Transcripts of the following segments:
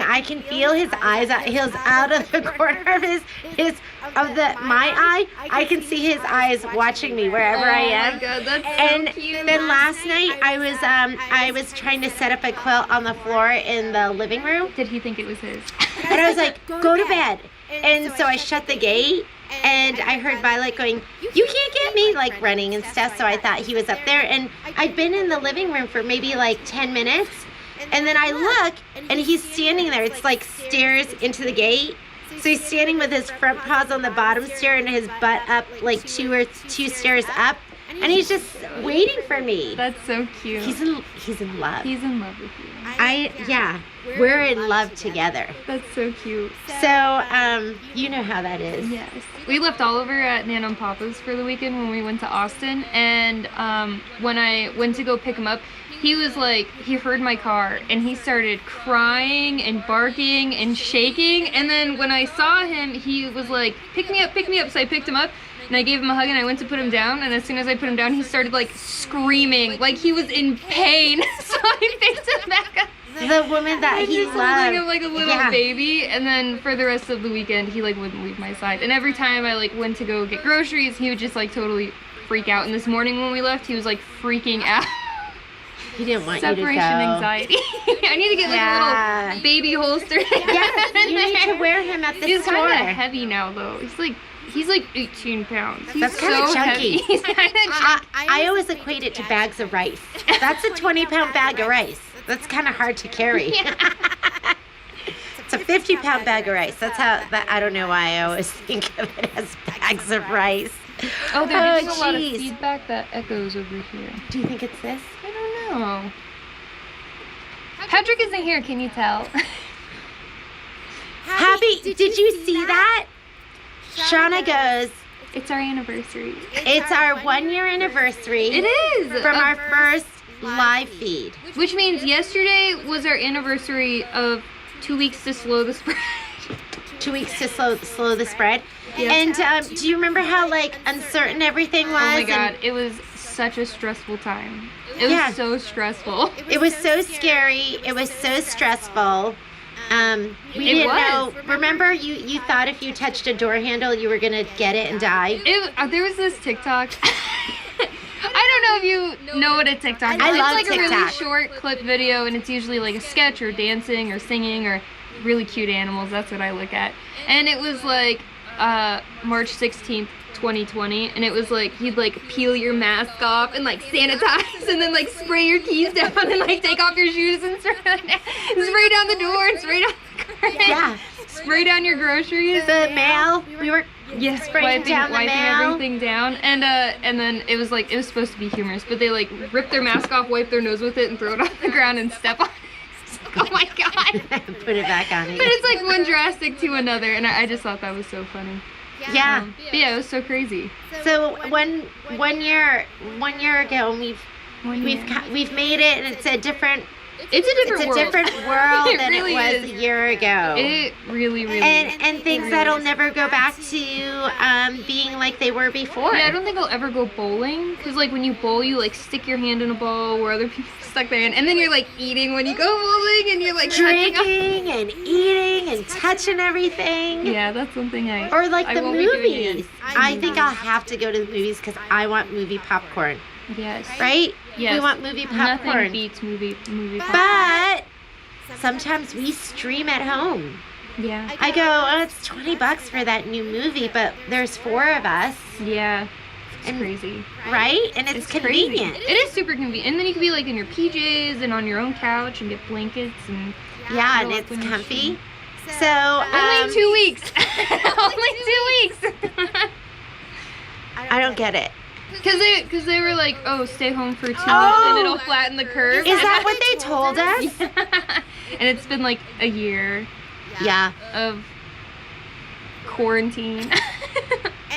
I can feel his eyes out. He's out of the corner of my eye. I can see his eyes watching me wherever I am. Oh my God, that's so and cute. then last night I was trying to set up a quilt on the floor in the living room. Did he think it was his? And I was like, go to bed. And so I shut the gate, and I heard Violet going, you can't get me, like running and stuff. So I thought he was up there. And I'd been in the living room for maybe like 10 minutes. And then I look, and he's standing there. It's like stairs into the gate. So he's standing with his front paws on the bottom stair and his butt up like two stairs up. And he's just waiting for me. That's so cute. He's in love. He's in love with you. Yeah, we're in love together. That's so cute. So, you know how that is. Yes. We left Oliver at Nana and Papa's for the weekend when we went to Austin, and when I went to go pick him up, he was like, he heard my car, and he started crying and barking and shaking, and then when I saw him, he was like, pick me up, so I picked him up, and I gave him a hug, and I went to put him down, and as soon as I put him down, he started like screaming, like he was in pain, so I picked him back up. The woman that he just holding loved. him like a little baby, and then for the rest of the weekend, he like wouldn't leave my side, and every time I like went to go get groceries, he would just like totally freak out, and this morning when we left, he was like freaking out. He didn't want you to go. Separation anxiety. I need to get like a little baby holster. Yes, you need to wear him at the He's store. kind of heavy now though. He's like 18 pounds. He's That's kind of so chunky. heavy. He's kind of chunky. I always equate it to bags of rice. That's a 20-pound bag of rice. That's kind of hard to carry. It's a 50-pound bag of rice. That's how, I don't know why I always think of it as bags of rice. Oh, they're getting a lot of feedback that echoes over here. Do you think it's this? I don't know. Patrick isn't here, can you tell? Happy, did you see that? Shauna goes, It's our anniversary. it's our 1-year anniversary. It is! From our first live feed. Which means yesterday was our anniversary of 2 weeks to slow the spread. 2 weeks to slow the spread. Yeah. And do you remember how like uncertain everything was? Oh my God, it was such a stressful time. It was so stressful. It was so scary. It was so stressful. We didn't know. Remember, you thought if you touched a door handle, you were gonna get it and die. There was this TikTok. I don't know if you know what a TikTok is. I love it's like TikTok. a really short clip video, and it's usually like a sketch or dancing or singing or really cute animals. That's what I look at. And it was like March 16th, 2020, and it was like you'd like peel your mask off and like sanitize and then like spray your keys down and like take off your shoes and spray down the door and spray down the curtain. Yeah. Spray down your groceries. The mail. We were spraying wiping down the mail. everything down, and then it was like, it was supposed to be humorous, but they like rip their mask off, wipe their nose with it, and throw it on the ground and step on it. Oh my God. Put it back on. But it's like one drastic to another, and I just thought that was so funny. Yeah. But yeah, it was so crazy. So one year ago, we've made it, and it's a different. It's a different world. world It than really it was is. a year ago. It really, really and things that'll never go back to being like they were before. Yeah, I don't think I'll ever go bowling, because like when you bowl, you like stick your hand in a bowl where other people stuck their hand, and then you're like eating when you go bowling, and you're like drinking and eating and touching everything. Yeah, that's something or like the won't be doing movies. again. I think I'll have to go to the movies because I want movie popcorn. Yes. Right? Yes. We want movie popcorn. Nothing beats movie popcorn. But sometimes we stream at home. Yeah. I go, oh, it's $20 for that new movie, but there's 4 of us. Yeah. It's crazy. Right? And it's convenient. Crazy. It is super convenient. And then you can be like in your PJs and on your own couch and get blankets and yeah, and it's comfy. So only 2 weeks. Only 2 weeks. I don't get it. Because they were like, oh, stay home for 2 weeks and it'll flatten the curve. Is that what they told us? Yeah. And it's been like a year. Yeah. Of quarantine.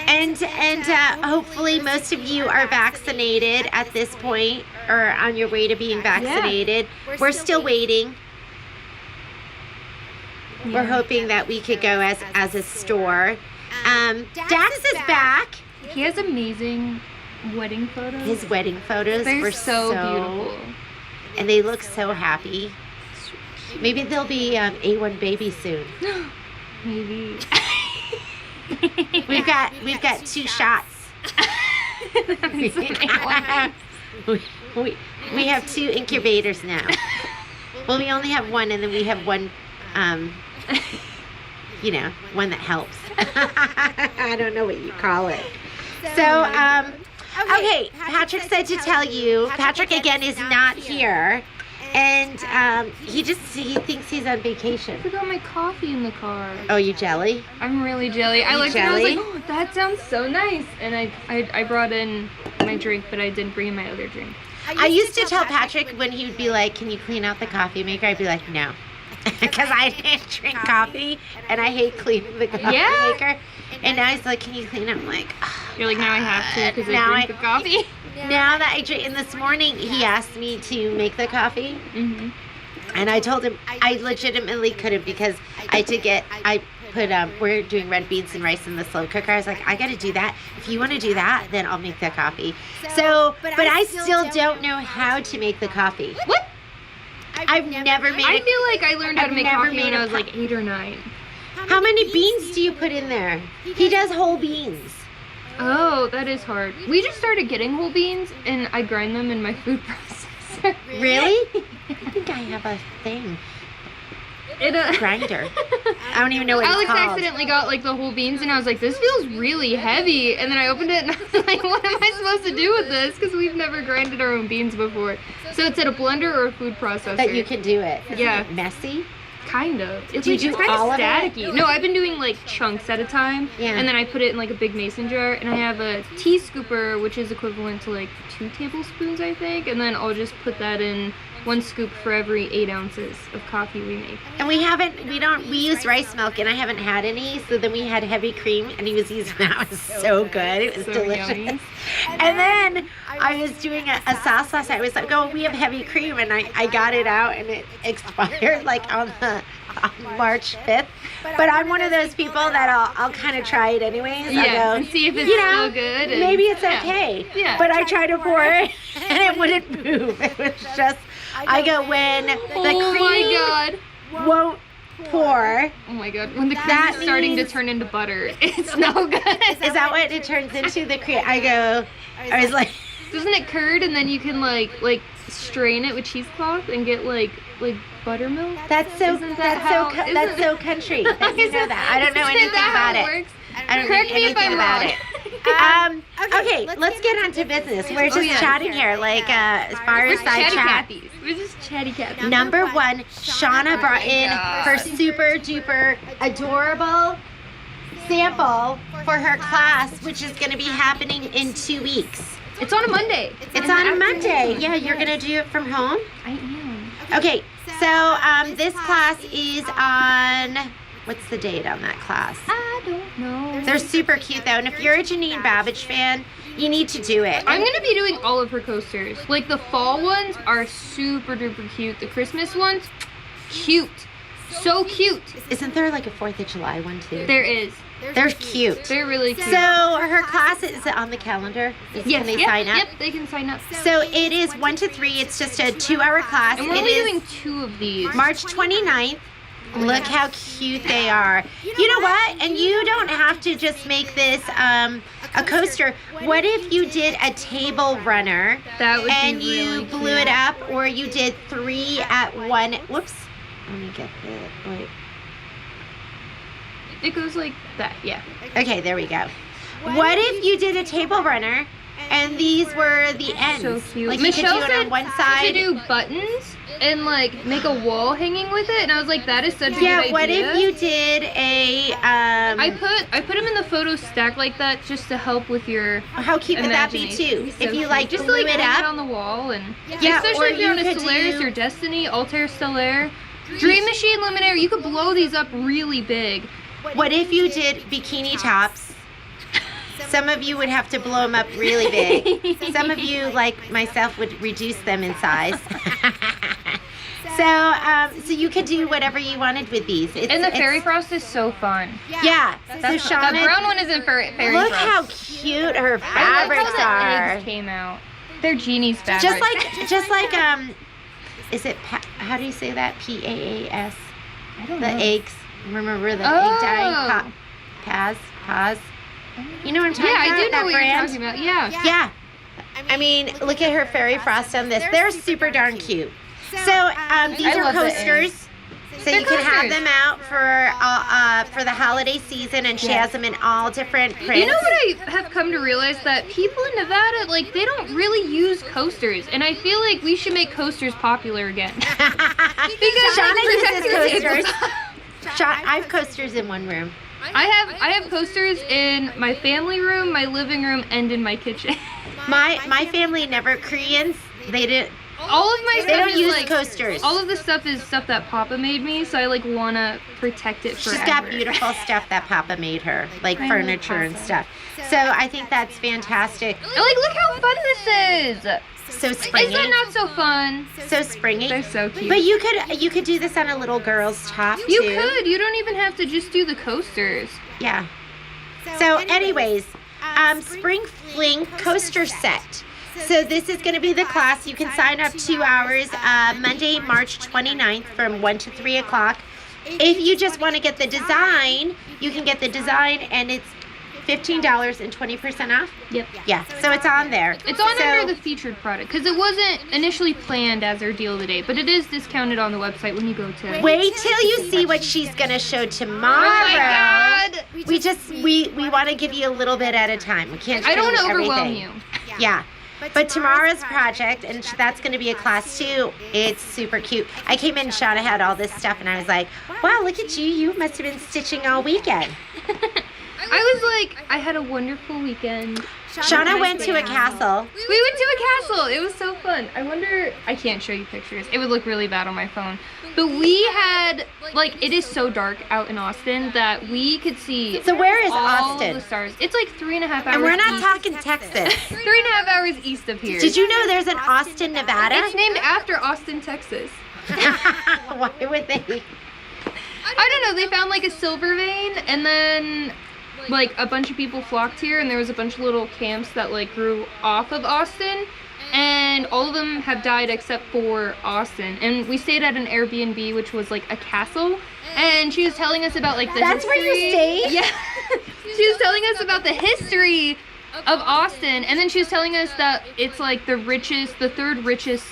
And hopefully most of you are vaccinated at this point, or on your way to being vaccinated. Yeah. We're still waiting. Yeah. We're hoping that we could go as a store. Dax is back. He has amazing wedding photos. His wedding photos They're were so beautiful. And they look so happy. Maybe they'll be A1 babies soon. Maybe. We've got 2 shots. we have 2 incubators now. Well, we only have one, and then we have one, one that helps. I don't know what you call it. So, okay, Patrick said to tell you, Patrick again is not here, and he thinks he's on vacation. I forgot my coffee in the car. Oh, you jelly? I'm really jelly. I looked and I was like, oh, that sounds so nice. And I brought in my drink, but I didn't bring in my other drink. I used to tell Patrick when he would be like, can you clean out the coffee maker? I'd be like, no. Because I didn't drink coffee, and I hate cleaning the coffee maker. And now he's like, can you clean it? I'm like, oh, you're like, now I have to because I drink the coffee. Now that I drink, and this morning he asked me to make the coffee. Mm-hmm. And I told him I legitimately couldn't because we're doing red beans and rice in the slow cooker. I was like, I got to do that. If you want to do that, then I'll make the coffee. But I still don't know how to make the coffee. What? I've never made I feel like I learned how to make coffee when I was like 8 or 9. How many beans do you put in there? He does whole beans. Oh, that is hard. We just started getting whole beans, and I grind them in my food processor. Really? I think I have a thing. Grinder. I don't even know what it's Alex called. accidentally got like the whole beans, and I was like, this feels really heavy. And then I opened it, and I was like, what am I supposed to do with this? Because we've never grinded our own beans before. So it's at a blender or a food processor. That you can do it. Yeah. Isn't it messy? Kind of. It's Do you like, do it's kind all of of it? staticky. No, I've been doing like chunks at a time. Yeah. And then I put it in like a big mason jar, and I have a tea scooper, which is equivalent to like 2 tablespoons, I think. And then I'll just put that in 1 scoop for every 8 ounces of coffee we make. And we use rice milk, and I haven't had any, so then we had heavy cream, and he was using that. It was so good. It was So delicious. yummy. And then I was doing a sauce last night. I was like, oh, we have heavy cream, and I got it out, and it expired like on March 5th. But I'm one of those people that I'll kind of try it anyways. Yeah, I go, and see if it's still good. And, maybe it's okay. Yeah. But I tried to pour it, and it wouldn't move. It was just, I go, when the oh cream my god. won't pour. Oh my god. When the cream That is starting to means- turn into butter, it's no good. Is that what it turns into, the cream? I was like, Doesn't it curd, and then you can like strain it with cheesecloth and get like buttermilk? that's so Isn't that that's so country that you know that. I don't know Isn't anything that about how it. works? I don't Correct know me if anything I'm about wrong. it. Okay, let's get on to business. We're just chatting here, like as far We're as side chatty chat. Cathy's. We're just chatty Cathy's. Number 1, Shauna brought in God. her super duper adorable sample for her class, which is going to be happening in 2 weeks. It's on a Monday. It's on a Monday. Yeah, you're going to do it from home? I am. Okay, so this class is on, what's the date on that class? I don't know. They're super cute though, and if you're a Janine Babbage fan, you need to do it. I'm gonna be doing all of her coasters. Like the fall ones are super duper cute. The Christmas ones, cute. So cute. Isn't there like a 4th of July one too? There is. They're cute. They're really cute. So her class is on the calendar. Can they sign up? Yep, they can sign up. So it is 1 to 3. It's just a 2-hour class. And we're It only is doing 2 of these. March 29th. Look how cute they are. You know what? And you don't have to just make this a coaster. What if you did a table runner That would and be you really blew cute. it up, or you did 3 at one? Whoops. Let me get the, wait. It goes like that, yeah. Okay, there we go. What if you did a table runner and these were the ends? So cute. Like Michelle you could do it on one to side. do buttons and like make a wall hanging with it, and I was like, that is such a good Yeah, idea. what if you did a I put them in the photo stack like that just to help with your how cute would that be imagination. too? So If you cute. like just blew like it hang up. on the wall, and Yeah, especially or if you're on you a could Solaris do- or Destiny, Altair Stellaire, Dream Machine Luminaire, you could blow these up really big. What if you did bikini tops? Some of you would have to blow them up really big. Some of you, like myself, would reduce them in size. So you could do whatever you wanted with these. And the Fairy Frost is so fun. Yeah. So The Shauna, brown one isn't Fairy Frost. look how cute her I love fabrics how the are. eggs came out. They're Genie's fabrics. Just like is it how do you say that? PAAS. I don't The know. eggs. Remember the Oh. egg dye? Paz. You know what I'm talking Yeah, about? I do know That what brand? you're talking about. Yeah. Yeah. I mean, look at her fairy frost on this. They're super darn cute. So these I are love the coasters. So They're you can have coasters. them out for the holiday season, and she has them in all different prints. You know what I have come to realize? That people in Nevada, like, they don't really use coasters. And I feel like we should make coasters popular again. Because Shauna like, uses protectors- coasters. I have coasters in one room. I have coasters in my family room, my living room, and in my kitchen. My family never Koreans. They All of my They stuff don't is use like coasters. all of this stuff is stuff that Papa made me, so I like wanna protect it forever. She's got beautiful stuff that Papa made her, like I love furniture and Papa. stuff. So I think that's fantastic. Like, look how fun this is! So springy. Is that not so fun? So springy. They're so cute. But you could do this on a little girl's top You too. could. You don't even have to just do the coasters. Yeah. So anyways, Spring Fling coaster set. So this is going to be the class. You can sign up 2 hours, Monday, March 29th from 1 to 3 o'clock. If you just want to get the design, you can get the design, and it's $15 and 20% off. Yep. Yeah, so it's on there. It's on So- under the featured product because it wasn't initially planned as our deal of the day, but it is discounted on the website when you go to. Wait till you see what she's going to show tomorrow. Oh my God! We want to give you a little bit at a time. We can't show I don't you want to overwhelm everything. you. Yeah. But tomorrow's project, and that's going to be a class too, it's super cute. I came in and Shauna had all this stuff, and I was like, wow, look at you. You must have been stitching all weekend. I was like, I had a wonderful weekend. Shauna went to a castle. We went to a castle. It was so fun. I wonder, I can't show you pictures. It would look really bad on my phone. But we had, like, it is so dark out in Austin that we could see So where is all Austin? the stars. It's like 3.5 hours And we're not east. talking Texas. 3.5 hours east of here. Did you know there's an Austin, Nevada? It's named after Austin, Texas. Why would they? I don't know. They found like a silver vein, and then like a bunch of people flocked here, and there was a bunch of little camps that like grew off of Austin, and all of them have died except for Austin. And we stayed at an Airbnb, which was like a castle, and she was telling us about like the That's history. where you stayed? Yeah. She was telling us about the history of Austin, and then she was telling us that it's like the third richest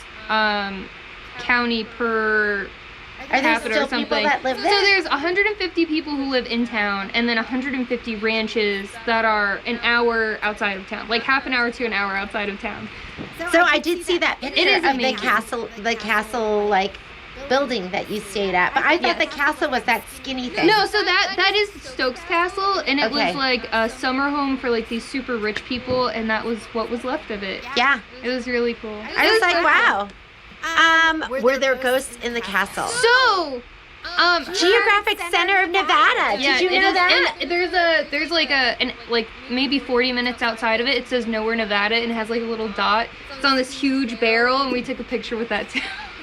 county per Are there capita still or something. people that live So there? there's 150 people who live in town, and then 150 ranches that are an hour outside of town, like half an hour to an hour outside of town. So I did see that picture is of the amazing. castle like building that you stayed at. But I thought Yes. the castle was that skinny thing. No, so that is Stokes Castle, and it Okay. was like a summer home for like these super rich people, and that was what was left of it. Yeah. It was really cool. I was like, so wow. Were there ghosts in the castle? So, Geographic Center of Nevada. yeah, Did you it know is- that? And there's like maybe 40 minutes outside of it. It says Nowhere, Nevada, and it has like a little dot. It's on this huge barrel, and we took a picture with that too.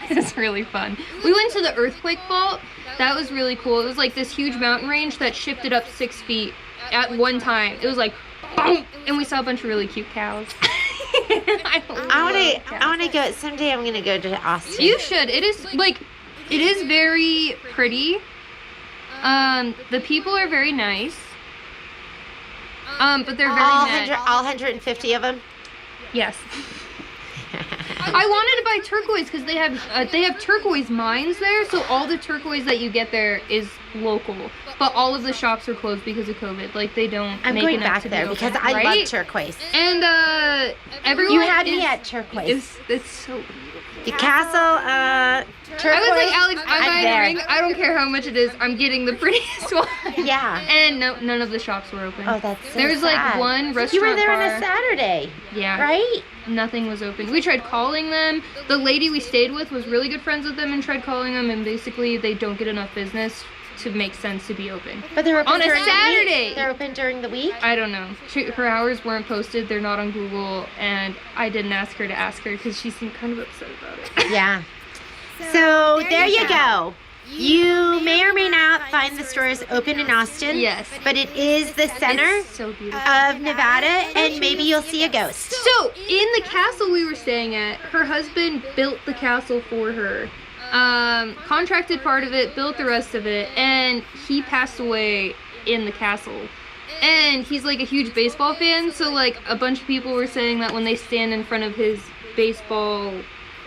It's really fun. We went to the earthquake vault. That was really cool. It was like this huge mountain range that shifted up 6 feet at one time. It was like, boom, and we saw a bunch of really cute cows. I want to go. Someday I'm going to go to Austin. You should. It is very pretty. The people are very nice. But they're very all 150 of them. Yes. I wanted to buy turquoise because they have turquoise mines there, so all the turquoise that you get there is local. But all of the shops are closed because of COVID. Like they don't. I'm make going enough back to there be because open, I right? love turquoise. And everyone. You had me is- at turquoise. It's so. The castle, turquoise. I was like, Alex, I'm I'm buying a there. ring. I don't care how much it is. I'm getting the prettiest one. Yeah. And none of the shops were open. Oh, that's so There's like sad. one restaurant You were there bar. on a Saturday, Yeah. right? Nothing was open. We tried calling them. The lady we stayed with was really good friends with them and tried calling them, and basically they don't get enough business to make sense to be open. But they're open On a during the Saturday. week. They're open during the week. I don't know. Her hours weren't posted. They're not on Google, and I didn't ask her to ask her because she seemed kind of upset about it. Yeah. So there you go. You may or may not find the stores open in Austin. Yes. But it is the center It's so beautiful. of Nevada, and maybe you'll see a ghost. So, in the castle we were staying at, her husband built the castle for her. contracted part of it, built the rest of it, and he passed away in the castle. And he's like a huge baseball fan, so like a bunch of people were saying that when they stand in front of his baseball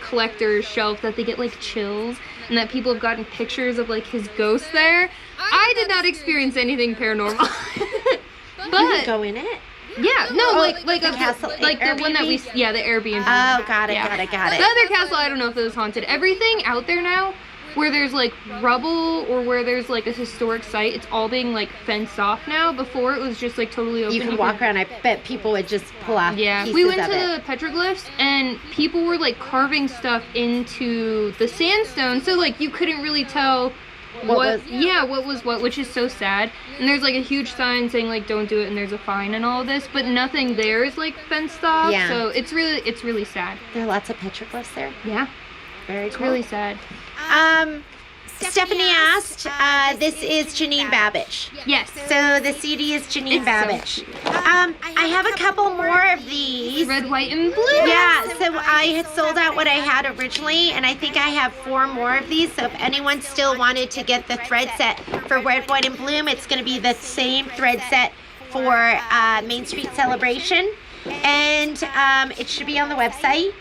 collector's shelf that they get like chills, and that people have gotten pictures of like his ghost there. I did not experience anything paranormal. You But can go in it? yeah, no, like the castle, like the one that we, Airbnb? yeah, the Airbnb. Oh, got it, Yeah. got it, got The it. other castle, I don't know if it was haunted. Everything out there now, where there's like rubble or where there's like a historic site, it's all being like fenced off now. Before it was just like totally open. You can walk around. I bet people would just pull off Yeah, pieces we went of to it. the petroglyphs and people were like carving stuff into the sandstone, so like you couldn't really tell what was what, which is so sad. And there's like a huge sign saying like don't do it and there's a fine and all of this, but nothing there is like fenced off. Yeah. So it's really sad. There are lots of petroglyphs there. Yeah, Very it's cool. really sad. Stephanie asked, this is Janine Babbage. Yes. So the CD is Janine It's so Babbage. cute. I have a couple more of these. Red, white, and blue. Yeah, so I had sold out what I had originally, and I think I have 4 more of these. So if anyone still wanted to get the thread set for Red, White, and Bloom, it's going to be the same thread set for Main Street Celebration. And it should be on the website.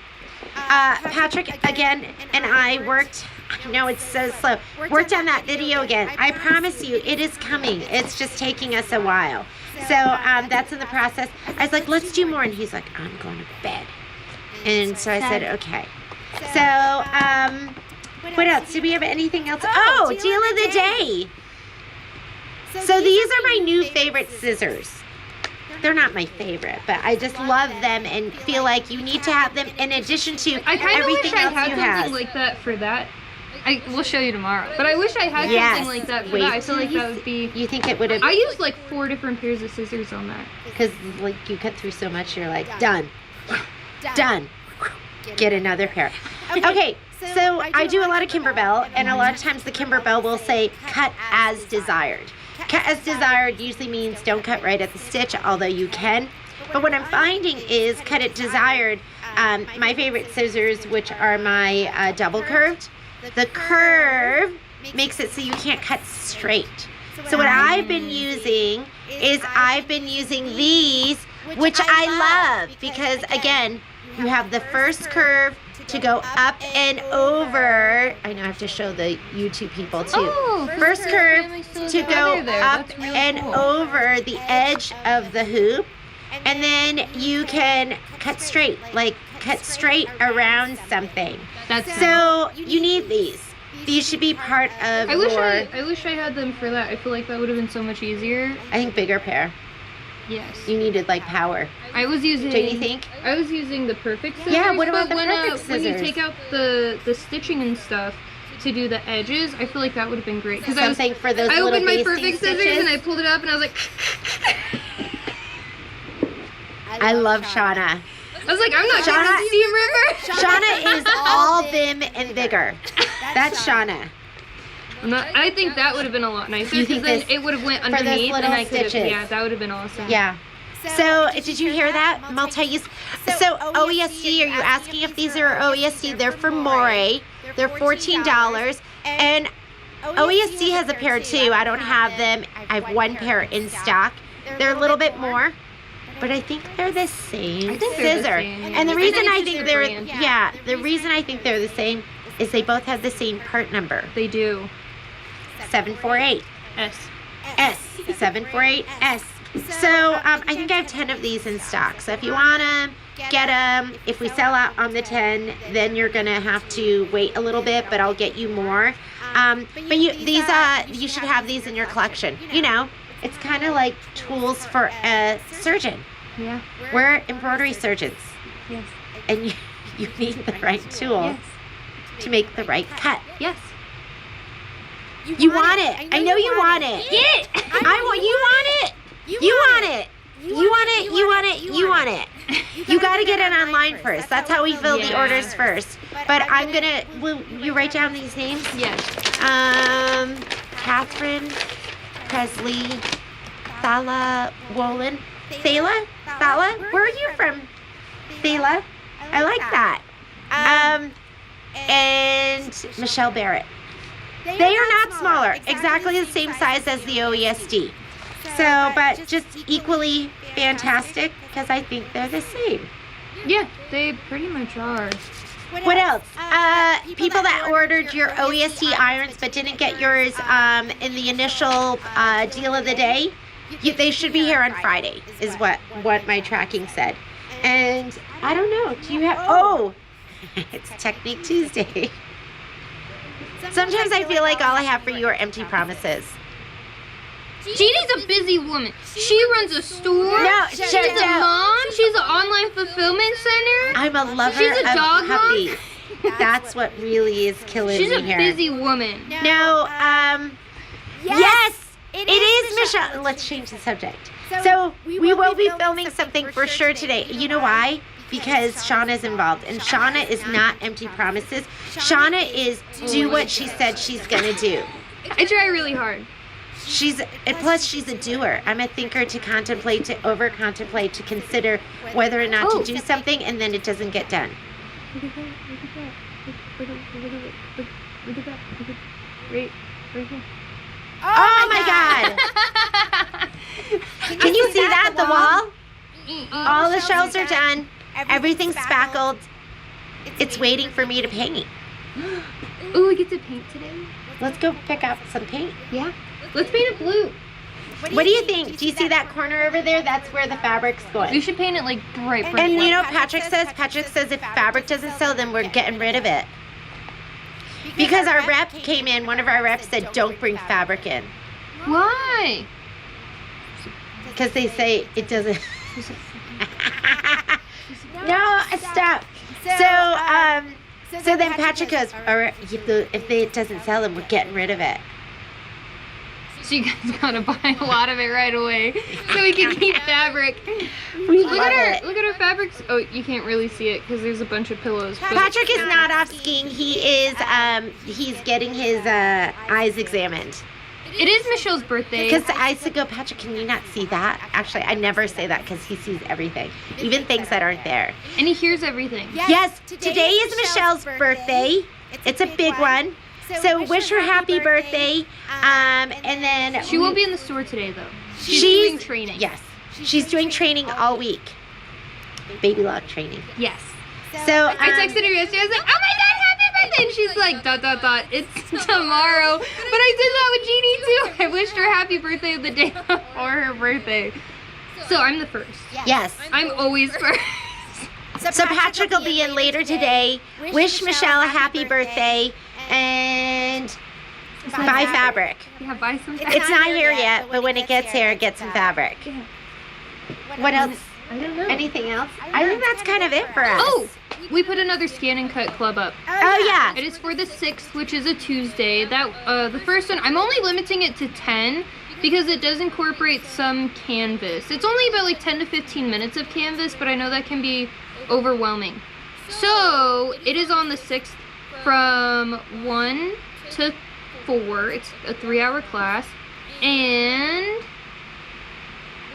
Patrick, again, and I worked... I know it's so slow. Worked on that video again. I promise you, it is coming. It's just taking us a while. So that's in the process. I was like, let's do more. And he's like, I'm going to bed. And so I said, okay. So what else? Do we have anything else? Oh, deal of the day. So these are my new favorite scissors. They're not my favorite, but I just love them and feel like you need to have them in addition to I kind of everything wish I else had you something have. like that for that. We'll show you tomorrow. But I wish I had Yes. something like that for Wait that. I feel till like you that would be... You think it would have... I used like 4 different pairs of scissors on that. Because like you cut through so much, you're like, done. Done. Get another pair. Okay, so I do a lot of Kimberbell, and a lot of times the Kimberbell will say cut as desired. Cut as desired usually means don't cut right at the stitch, although you can. But what I'm finding is cut it desired. My favorite scissors, which are my double curved, the curve makes it so you can't cut straight. So what I've been using is I've been using these, which I love because, again, you have the first curve to go up and over. I know I have to show the YouTube people too. Oh, first curve so to go there. up That's really and cool. over the edge of the hoop. And then you can cut straight, like cut straight around something. That's So you need these. These should be part of I wish your, I wish I had them for that. I feel like that would have been so much easier. I think, bigger pair. Yes. You needed like power. I was using... Don't you think? I was using the perfect scissors. Yeah, what about but the when, perfect when you scissors? take out the stitching and stuff to do the edges, I feel like that would have been great. Because Something for those I little opened my basting perfect scissors stitches. and I pulled it up and I was like... I love Shauna. I was like, I'm not Shauna- Shauna Steam River. Shauna is all vim and vigor. That's Shauna. I think that would have been a lot nicer You because think then this- it would have went for those underneath little and I could have... stitches. Yeah, that would have been awesome. Yeah. So, did you hear that? Multi-use. So, OESD, are you asking if these are OESD? They're for Moray. They're $14. And OESD has a pair too. I don't have them. I have 1 pair in stock. They're a little bit more, but I think they're the same I think they're the scissor. same, yeah. And the I reason think I it's think just they're, their brand. yeah, the reason I think they're the same is they both have the same part number. They do. 748. S. S. 748S. So I think I have 10 of these in stock. So if you want them, get them. If we sell out on the 10, then you're gonna have to wait a little bit, but I'll get you more. But you should have these in your collection. You know, it's kind of like tools for a surgeon. Yeah. We're embroidery surgeons, Yes. and you need the right tool Yes. to make the right cut. Yes. You want it. I know you want it. Get it! I want. You want it. You want it. You want it. You want it. You want it. You got to get it online first. That's how we fill the Yeah. orders first. But I'm gonna. Will you write down these names? Yes. Catherine, Presley, Thala, Wolin, Thala, Thala. Where are you from? Thala. I like that. and Michelle Barrett. They are not smaller, exactly the same size as the OESD. So, but just equally fantastic because I think they're the same. Yeah, they pretty much are. What else? People that ordered your OESD irons but didn't get yours in the initial deal of the day, they should be here on Friday, is what my tracking said. And I don't know. Do you have? Oh, it's Technique Tuesday. Sometimes I feel like all I have for you are empty promises. Jeannie's a busy woman. She runs a store. No, she's a mom. She's an online fulfillment center. I'm a lover She's a of dog mom. puppies. That's what really is killing She's me a here. busy woman. No, yes, it is Michelle. Let's change the subject. So we will be filming something for sure today. You know why? Because Shauna's involved, and Shauna is not empty promises. Shauna is do what she said she's gonna do. I try really hard. And plus she's a doer. I'm a thinker to contemplate, to over contemplate, to consider whether or not to do something, and then it doesn't get done. Look at that. Right here. Oh my God! Can you see that, the wall? All the shelves are done. Everything's spackled. It's waiting for me to paint. Ooh, we get to paint today. Let's go pick up some paint. Yeah. Let's paint it blue. What do you think? Do you see that corner over there? That's where the fabric's We going. should paint it like bright. And you know what Patrick says? Patrick says if fabric doesn't sell, then we're getting rid of it. Because our rep came in, one of our reps said, don't bring fabric in. Why? Because they say it doesn't. No, stop. So then Patrick goes, all right, if it doesn't sell, then we're getting rid of it. So you guys gotta buy a lot of it right away so we can keep fabric. We Look at our fabrics. Oh, you can't really see it because there's a bunch of pillows. But Patrick is not off skiing. He's getting his eyes examined. it is Michelle's birthday. Because I said, go, Patrick, can you not see that? Actually, I never say that because he sees everything, even things that aren't there. And he hears everything. Yes, today is Michelle's birthday. It's a big one. So wish her happy birthday. And then She won't be in the store today though. She's doing training. Yes, she's doing training all week. Baby lock training. Yes. So I texted her yesterday. I was like, "Oh my God, happy birthday!" And she's like, ... It's tomorrow. But I did that with Jeannie too. I wished her happy birthday the day before her birthday. So I'm the first. Yes. I'm always first. So Patrick will be in later today. Wish Michelle a happy birthday and buy fabric. Yeah, buy some. It's not here yet, but when it gets here, get some fabric. What else? I don't know. Anything else? I think that's kind of it for us. Oh, we put another scan and cut club up. Oh yeah. It is for the 6th, which is a Tuesday. That the first one, I'm only limiting it to 10 because it does incorporate some canvas. It's only about like 10 to 15 minutes of canvas, but I know that can be overwhelming. So it is on the 6th from 1 to 4. It's a 3-hour class, and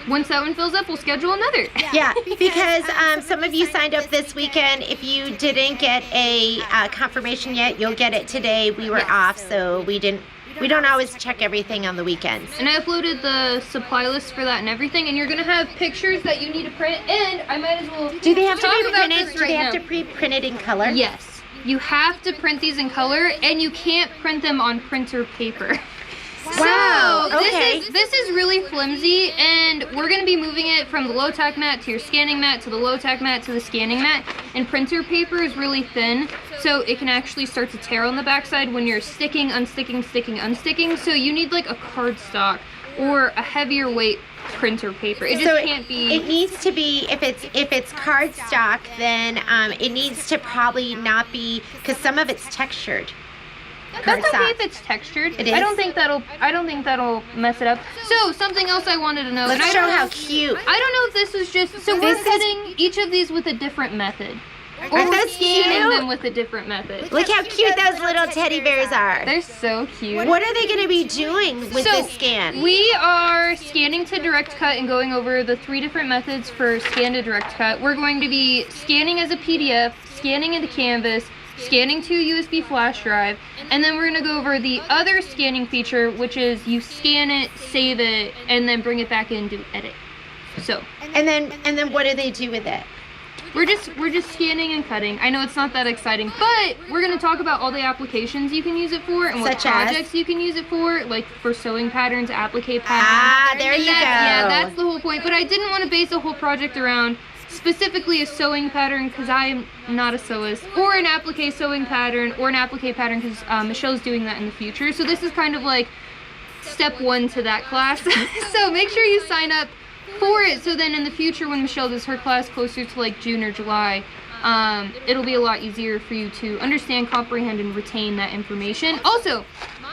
once that one fills up, we'll schedule another. Yeah, because some of you signed up this weekend. If you didn't get a confirmation yet, you'll get it today. We were off, so we don't always check everything on the weekends. And I uploaded the supply list for that and everything, and you're gonna have pictures that you need to print, and I might as well Do they have to talk be about printed? this Do they right have now. to pre-print it in color? Yes. You have to print these in color, and you can't print them on printer paper. Wow, So okay. this is really flimsy, and we're going to be moving it from the low tack mat to your scanning mat to the low tack mat to the scanning mat. And printer paper is really thin, so it can actually start to tear on the backside when you're sticking, unsticking, sticking, unsticking. So you need like a cardstock or a heavier weight printer paper. It just can't be. It needs to be, if it's cardstock, then it needs to probably not be, because some of it's textured. That's okay Cardstock. if it's textured. It is? I don't think that'll mess it up. So something else I wanted to know. Let's and I show don't know- how cute. I don't know if this is just so This we're is- cutting each of these with a different method, or Aren't we're those scanning cute? them with a different method. Look how cute those little teddy bears are. They're so cute. What are they going to be doing with So, this scan? We are scanning to direct cut and going over the 3 different methods for scan to direct cut. We're going to be scanning as a PDF, scanning into Canvas, scanning to a USB flash drive, and then we're going to go over the other scanning feature, which is you scan it, save it, and then bring it back in to edit. So, And then what do they do with it? we're just scanning and cutting. I know it's not that exciting, but we're going to talk about all the applications you can use it for and what Such as? projects you can use it for, like for sewing patterns, applique patterns. Ah, there you go. Yeah, that's the whole point. But I didn't want to base a whole project around specifically a sewing pattern because I am not a sewist, or an applique sewing pattern, or an applique pattern because Michelle's doing that in the future. So this is kind of like step 1 to that class. So make sure you sign up for it, so then in the future when Michelle does her class closer to like June or July, it'll be a lot easier for you to understand, comprehend, and retain that information. Also,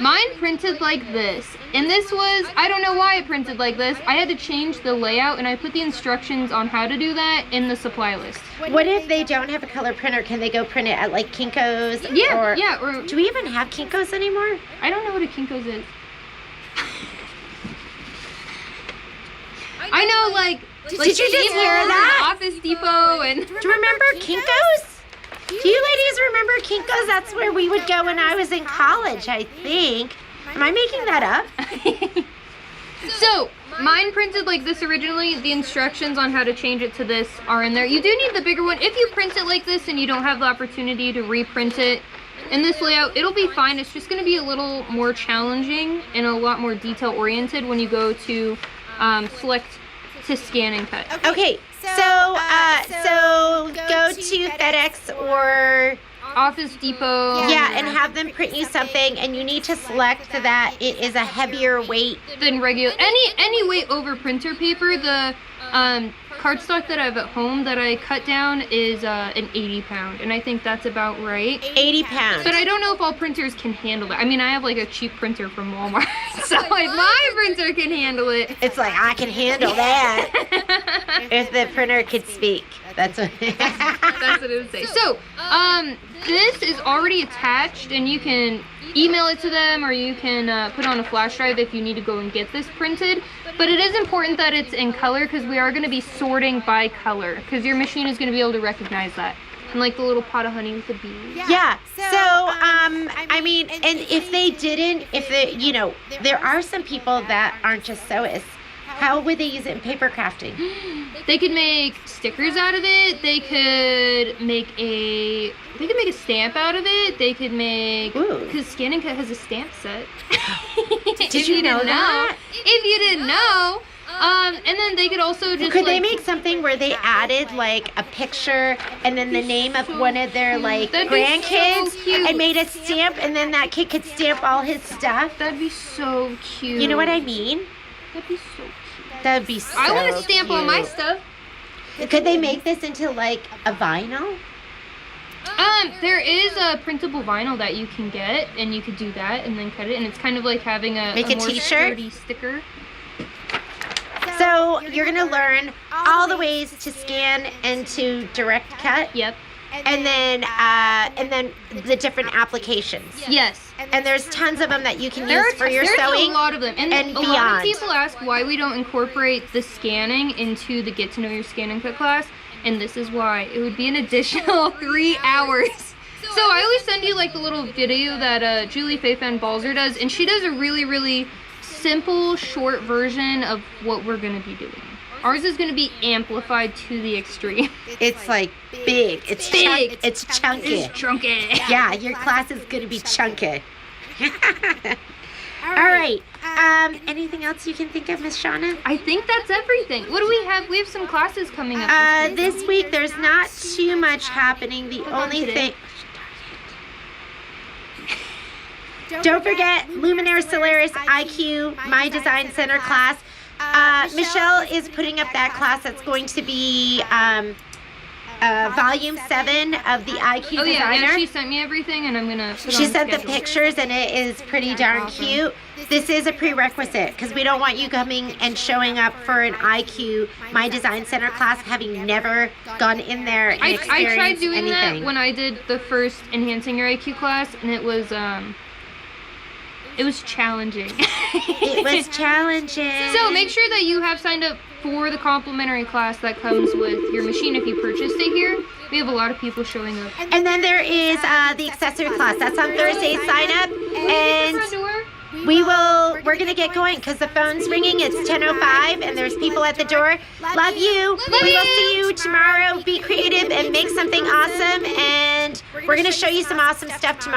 mine printed like this, and this was, I don't know why it printed like this. I had to change the layout, and I put the instructions on how to do that in the supply list. What if they don't have a color printer? Can they go print it at like Kinko's? Yeah, or Do we even have Kinko's anymore? I don't know what a Kinko's is. I know, like Did you just Staples hear and that? Office Depot and... Do you remember Kinko's? Do you ladies remember Kinko's? That's where we would go when I was in college, I think. Am I making that up? So, mine printed like this originally. The instructions on how to change it to this are in there. You do need the bigger one. If you print it like this and you don't have the opportunity to reprint it in this layout, it'll be fine. It's just going to be a little more challenging and a lot more detail oriented when you go to select to scan and cut. Okay, so go to FedEx or Office Depot. yeah, and have them print you something, and you need to select that it is a heavier weight. Than regular any weight over printer paper. The cardstock that I have at home that I cut down is an 80 pound, and I think that's about right. 80 pounds. But I don't know if all printers can handle that. I mean, I have like a cheap printer from Walmart, so like my printer can handle it. It's like, I can handle that. If the printer could speak. That's what That's what it would say. So, this is already attached, and you can email it to them, or you can put it on a flash drive if you need to go and get this printed. But it is important that it's in color, because we are going to be sorting by color, because your machine is going to be able to recognize that. And like the little pot of honey with the bees. Yeah. So, I mean, and if they didn't, there are some people that aren't just sewists. How would they use it in paper crafting? They could make stickers out of it. They could make a stamp out of it. They could make, because Scan and Cut has a stamp set. Did you know that? If you didn't know. And then they could also just Could they make something where they added like a picture and then the name of one of their like That'd be grandkids so cute. and made a stamp, and then that kid could stamp all his stuff? That'd be so cute. You know what I mean? That'd be so cute. That'd be so I want to stamp all my cute. stuff. Could they make this into like a vinyl? There is a printable vinyl that you can get, and you could do that and then cut it, and it's kind of like having a Make a more t-shirt? sturdy sticker. So you're gonna learn all the ways to scan and to direct cut, Yep. and then the different applications. Yes. And there's tons of them that you can use for your there's sewing. a lot of them, and and a lot beyond. of people ask why we don't incorporate the scanning into the Get to Know Your Scan and Cut class, and this is why. It would be an additional 3 hours. So I always send you like the little video that Julie Faith Van Balzer does, and she does a really, really simple, short version of what we're going to be doing. Ours is going to be amplified to the extreme. It's like big. It's Big. It's chunky. It's chunky. Yeah, your class is gonna be chunky. All right. Anything else you can think of, Miss Shauna? I think that's everything. What do we have? We have some classes coming up. This week there's not too much happening. The only today? thing. Don't forget Luminaire Solaris IQ My Design Center class. Michelle is putting up that class. That's going to be volume 7 of the IQ Oh yeah, Designer. she sent me everything, and I'm gonna. Put She on sent the schedule. pictures, and it is pretty darn awesome. cute. This is a prerequisite because we don't want you coming and showing up for an IQ My Design Center class having never gone in there and I experienced tried doing anything. that when I did the first Enhancing Your IQ class, and it was challenging. It was challenging. So make sure that you have signed up for the complimentary class that comes with your machine if you purchased it here. We have a lot of people showing up. And then there is the accessory class. That's on Thursday. Sign up, and we're gonna get going because the phone's ringing. It's 10:05 and there's people at the door. Love you. We will see you tomorrow. Be creative and make something awesome, and we're gonna show you some awesome stuff tomorrow.